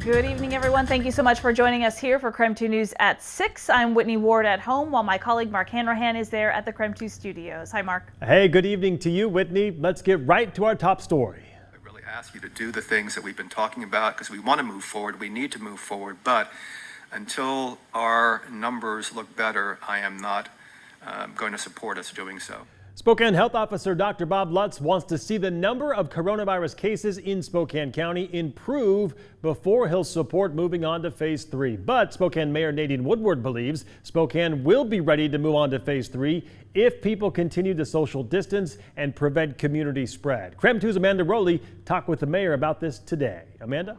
Good evening, everyone. Thank you so much for joining us here for KREM 2 News at 6. I'm Whitney Ward at home while my colleague Mark Hanrahan is there at the KREM 2 studios. Hi, Mark. Hey, good evening to you, Whitney. Let's get right to our top story. I really ask you to do the things that we've been talking about because we want to move forward. We need to move forward. But until our numbers look better, I am not going to support us doing so. Spokane Health Officer Dr. Bob Lutz wants to see the number of coronavirus cases in Spokane County improve before he'll support moving on to phase 3. But Spokane Mayor Nadine Woodward believes Spokane will be ready to move on to phase 3 if people continue to social distance and prevent community spread. KREM 2's Amanda Rowley talked with the mayor about this today. Amanda?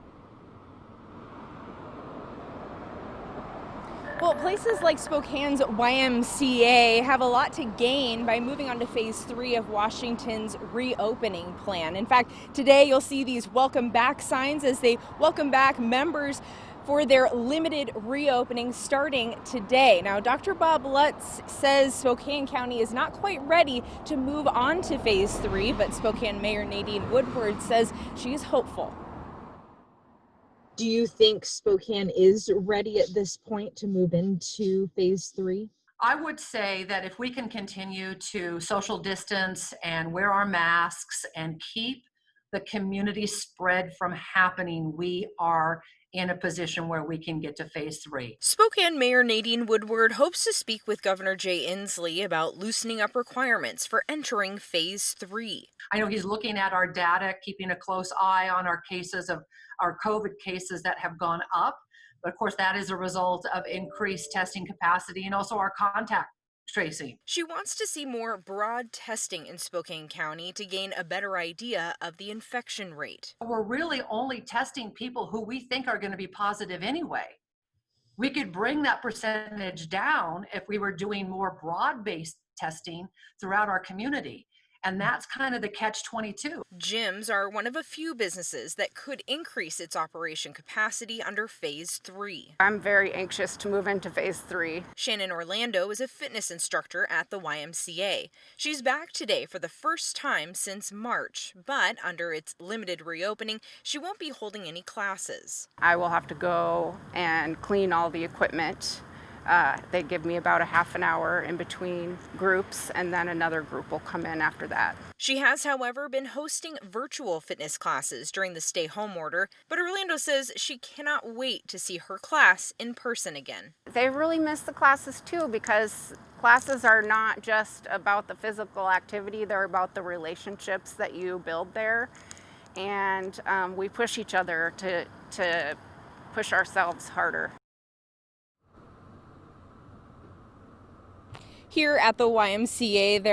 Well, places like Spokane's YMCA have a lot to gain by moving on to phase 3 of Washington's reopening plan. In fact, today you'll see these welcome back signs as they welcome back members for their limited reopening starting today. Now, Dr. Bob Lutz says Spokane County is not quite ready to move on to phase 3, but Spokane Mayor Nadine Woodward says she is hopeful. Do you think Spokane is ready at this point to move into phase 3? I would say that if we can continue to social distance and wear our masks and keep the community spread from happening, we are in a position where we can get to phase 3. Spokane Mayor Nadine Woodward hopes to speak with Governor Jay Inslee about loosening up requirements for entering phase 3. I know he's looking at our data, keeping a close eye on our cases of our COVID cases that have gone up. But of course, that is a result of increased testing capacity and also our contact tracing. She wants to see more broad testing in Spokane County to gain a better idea of the infection rate. We're really only testing people who we think are going to be positive anyway. We could bring that percentage down if we were doing more broad-based testing throughout our community. And that's kind of the catch-22. Gyms are one of a few businesses that could increase its operation capacity under phase 3. I'm very anxious to move into phase 3. Shannon Orlando is a fitness instructor at the YMCA. She's back today for the first time since March, but under its limited reopening, she won't be holding any classes. I will have to go and clean all the equipment. They give me about a half an hour in between groups, and then another group will come in after that. She has, however, been hosting virtual fitness classes during the stay-home order, but Orlando says she cannot wait to see her class in person again. They really miss the classes too, because classes are not just about the physical activity, they're about the relationships that you build there, and we push each other to push ourselves harder. Here at the YMCA,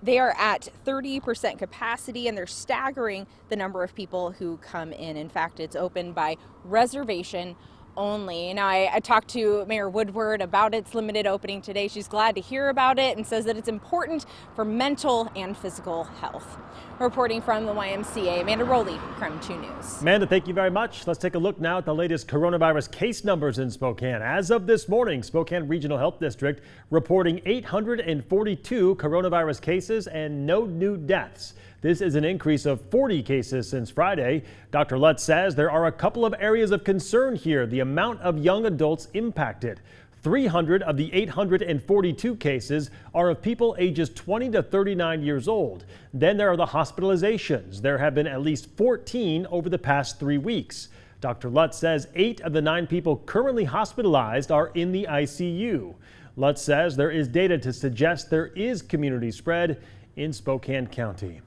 they are at 30% capacity, and they're staggering the number of people who come in. In fact, it's open by reservation only. Now, I talked to Mayor Woodward about its limited opening today. She's glad to hear about it and says that it's important for mental and physical health. Reporting from the YMCA, Amanda Rowley, KREM 2 News. Amanda, thank you very much. Let's take a look now at the latest coronavirus case numbers in Spokane. As of this morning, Spokane Regional Health District reporting 842 coronavirus cases and no new deaths. This is an increase of 40 cases since Friday. Dr. Lutz says there are a couple of areas of concern here. The amount of young adults impacted. 300 of the 842 cases are of people ages 20 to 39 years old. Then there are the hospitalizations. There have been at least 14 over the past 3 weeks. Dr. Lutz says 8 of the 9 people currently hospitalized are in the ICU. Lutz says there is data to suggest there is community spread in Spokane County.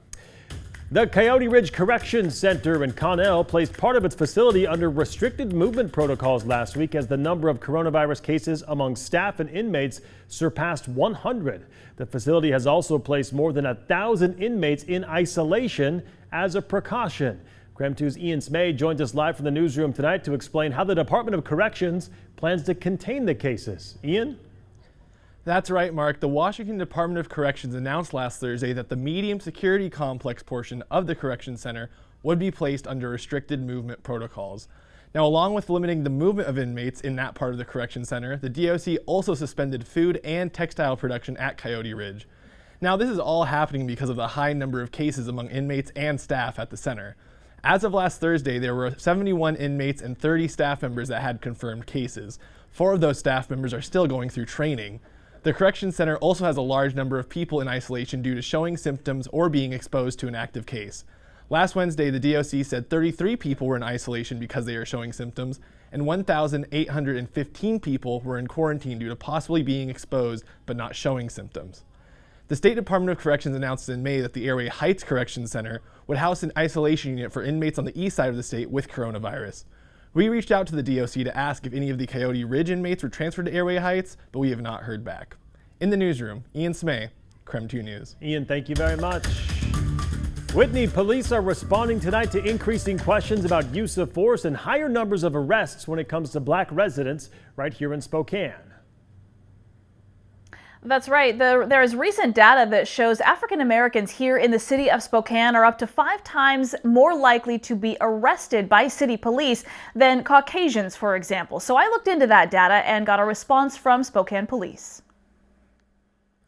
The Coyote Ridge Correction Center in Connell placed part of its facility under restricted movement protocols last week as the number of coronavirus cases among staff and inmates surpassed 100. The facility has also placed more than 1,000 inmates in isolation as a precaution. KREM 2's Ian Smay joins us live from the newsroom tonight to explain how the Department of Corrections plans to contain the cases. Ian? That's right, Mark. The Washington Department of Corrections announced last Thursday that the medium security complex portion of the Correction Center would be placed under restricted movement protocols. Now, along with limiting the movement of inmates in that part of the Correction Center, the DOC also suspended food and textile production at Coyote Ridge. Now, this is all happening because of the high number of cases among inmates and staff at the center. As of last Thursday, there were 71 inmates and 30 staff members that had confirmed cases. 4 of those staff members are still going through training. The correction center also has a large number of people in isolation due to showing symptoms or being exposed to an active case. Last Wednesday, the DOC said 33 people were in isolation because they are showing symptoms, and 1,815 people were in quarantine due to possibly being exposed but not showing symptoms. The State Department of Corrections announced in May that the Airway Heights Correction Center would house an isolation unit for inmates on the east side of the state with coronavirus. We reached out to the DOC to ask if any of the Coyote Ridge inmates were transferred to Airway Heights, but we have not heard back. In the newsroom, Ian Smay, KREM 2 News. Ian, thank you very much. Whitney, police are responding tonight to increasing questions about use of force and higher numbers of arrests when it comes to black residents right here in Spokane. That's right. There is recent data that shows African Americans here in the city of Spokane are up to 5 times more likely to be arrested by city police than Caucasians, for example. So I looked into that data and got a response from Spokane Police.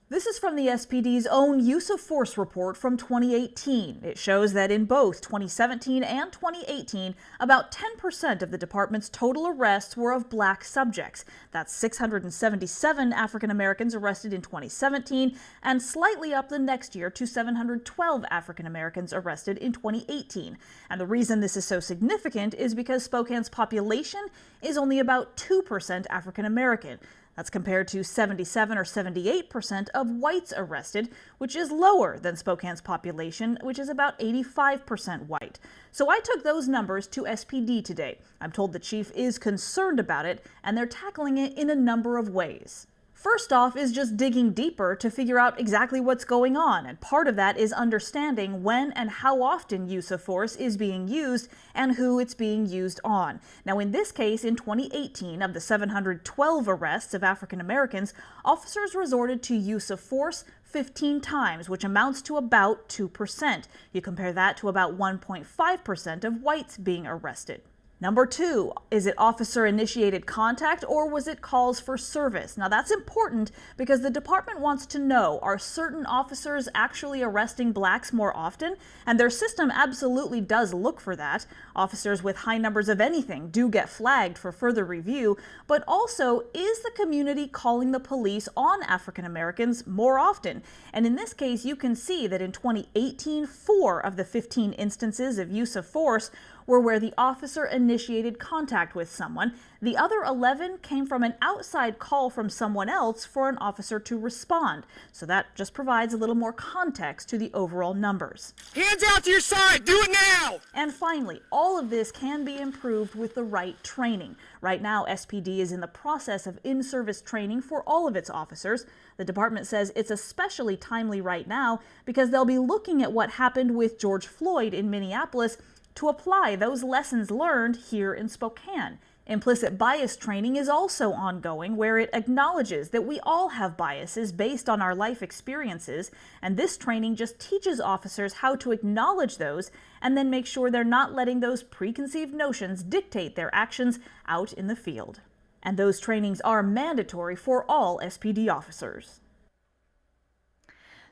This is from the SPD's own use of force report from 2018. It shows that in both 2017 and 2018, about 10% of the department's total arrests were of black subjects. That's 677 African Americans arrested in 2017, and slightly up the next year to 712 African Americans arrested in 2018. And the reason this is so significant is because Spokane's population is only about 2% African American. That's compared to 77 or 78% of whites arrested, which is lower than Spokane's population, which is about 85% white. So I took those numbers to SPD today. I'm told the chief is concerned about it, and they're tackling it in a number of ways. First off is just digging deeper to figure out exactly what's going on, and part of that is understanding when and how often use of force is being used and who it's being used on. Now in this case, in 2018, of the 712 arrests of African Americans, officers resorted to use of force 15 times, which amounts to about 2%. You compare that to about 1.5% of whites being arrested. Number 2, is it officer-initiated contact or was it calls for service? Now that's important because the department wants to know, are certain officers actually arresting blacks more often? And their system absolutely does look for that. Officers with high numbers of anything do get flagged for further review, but also, is the community calling the police on African Americans more often? And in this case, you can see that in 2018, 4 of the 15 instances of use of force were where the officer initiated contact with someone. The other 11 came from an outside call from someone else for an officer to respond. So that just provides a little more context to the overall numbers. Hands out to your side, do it now! And finally, all of this can be improved with the right training. Right now, SPD is in the process of in-service training for all of its officers. The department says it's especially timely right now because they'll be looking at what happened with George Floyd in Minneapolis to apply those lessons learned here in Spokane. Implicit bias training is also ongoing, where it acknowledges that we all have biases based on our life experiences, and this training just teaches officers how to acknowledge those and then make sure they're not letting those preconceived notions dictate their actions out in the field. And those trainings are mandatory for all SPD officers.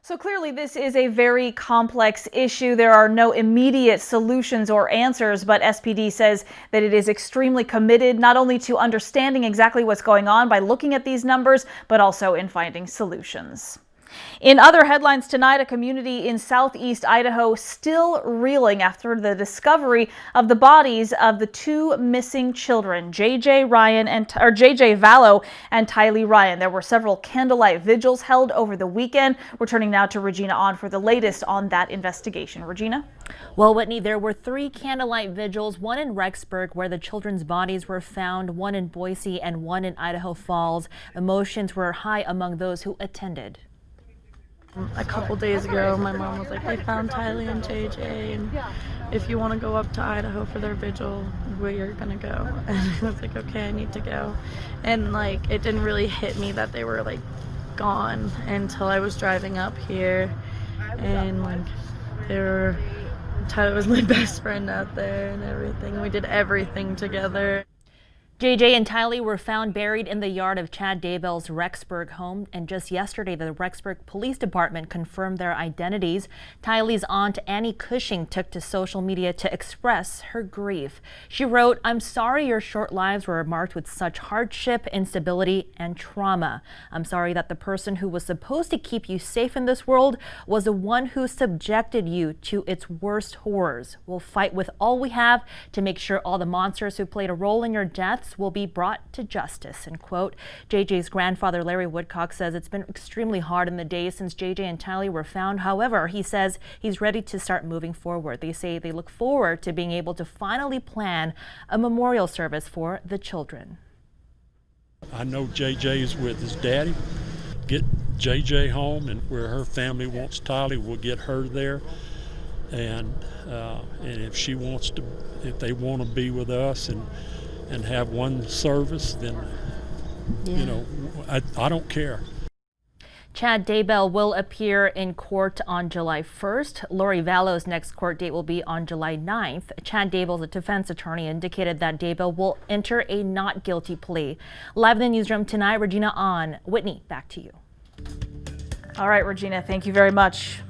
So clearly this is a very complex issue. There are no immediate solutions or answers, but SPD says that it is extremely committed not only to understanding exactly what's going on by looking at these numbers, but also in finding solutions. In other headlines tonight, a community in southeast Idaho still reeling after the discovery of the bodies of the 2 missing children, JJ Vallow and Tylee Ryan. There were several candlelight vigils held over the weekend. We're turning now to Regina On for the latest on that investigation. Regina? Well, Whitney, there were 3 candlelight vigils, one in Rexburg where the children's bodies were found, one in Boise, and one in Idaho Falls. Emotions were high among those who attended. A couple days ago, my mom was like, they found Tylee and JJ, and if you want to go up to Idaho for their vigil, we're gonna go. And I was like, okay, I need to go. And like, it didn't really hit me that they were like gone until I was driving up here, and like, Tyler was my best friend out there and everything. We did everything together. JJ and Tylee were found buried in the yard of Chad Daybell's Rexburg home, and just yesterday the Rexburg Police Department confirmed their identities. Tylee's aunt Annie Cushing took to social media to express her grief. She wrote, "I'm sorry your short lives were marked with such hardship, instability, and trauma. I'm sorry that the person who was supposed to keep you safe in this world was the one who subjected you to its worst horrors. We'll fight with all we have to make sure all the monsters who played a role in your deaths will be brought to justice," end quote. JJ's grandfather, Larry Woodcock, says it's been extremely hard in the days since JJ and Tylee were found. However, he says he's ready to start moving forward. They say they look forward to being able to finally plan a memorial service for the children. I know JJ is with his daddy. Get JJ home, and where her family wants Tylee, we'll get her there. And if she wants to, if they want to be with us and have one service, then, you know, I don't care. Chad Daybell will appear in court on July 1st. Lori Vallo's next court date will be on July 9th. Chad Daybell's defense attorney indicated that Daybell will enter a not guilty plea. Live in the newsroom tonight, Regina On. Whitney, back to you. All right, Regina, thank you very much.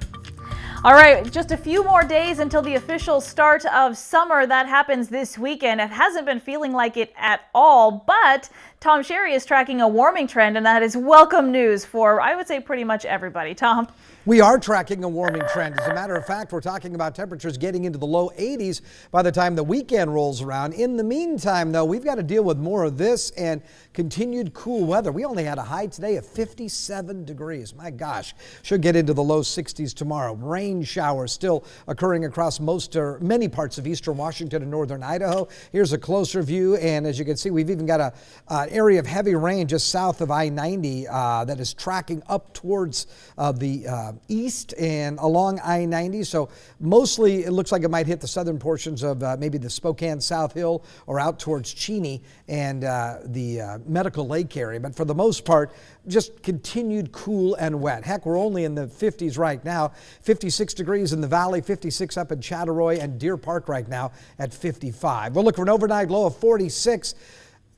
All right, just a few more days until the official start of summer. That happens this weekend. It hasn't been feeling like it at all, but Tom Sherry is tracking a warming trend, and that is welcome news for, I would say, pretty much everybody. Tom? We are tracking a warming trend. As a matter of fact, we're talking about temperatures getting into the low 80s by the time the weekend rolls around. In the meantime, though, we've got to deal with more of this and continued cool weather. We only had a high today of 57 degrees. My gosh, should get into the low 60s tomorrow. Rain showers still occurring across many parts of eastern Washington and northern Idaho. Here's a closer view, and as you can see, we've even got an area of heavy rain just south of I-90 that is tracking up towards the east and along I-90. So mostly it looks like it might hit the southern portions of maybe the Spokane South Hill or out towards Cheney and the Medical Lake area. But for the most part, just continued cool and wet. Heck, we're only in the 50s right now. 56 degrees in the valley, 56 up in Chattaroy and Deer Park right now at 55. We'll look for an overnight low of 46.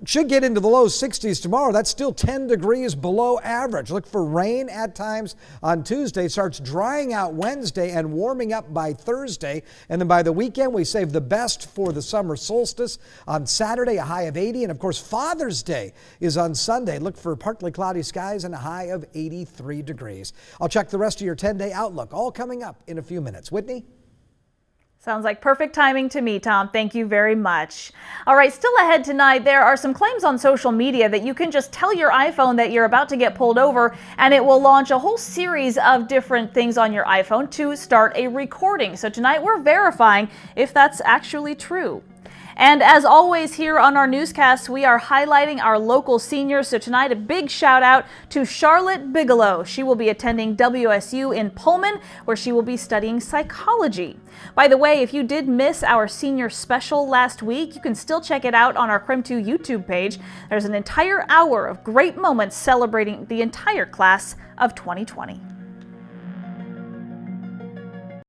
Should get into the low 60s tomorrow. That's still 10 degrees below average. Look for rain at times on Tuesday. Starts drying out Wednesday and warming up by Thursday. And then by the weekend, we save the best for the summer solstice. On Saturday, a high of 80. And of course, Father's Day is on Sunday. Look for partly cloudy skies and a high of 83 degrees. I'll check the rest of your 10-day outlook. All coming up in a few minutes. Whitney? Sounds like perfect timing to me, Tom. Thank you very much. All right, still ahead tonight, there are some claims on social media that you can just tell your iPhone that you're about to get pulled over, and it will launch a whole series of different things on your iPhone to start a recording. So tonight we're verifying if that's actually true. And as always here on our newscast, we are highlighting our local seniors. So tonight, a big shout out to Charlotte Bigelow. She will be attending WSU in Pullman, where she will be studying psychology. By the way, if you did miss our senior special last week, you can still check it out on our KREM 2 YouTube page. There's an entire hour of great moments celebrating the entire class of 2020.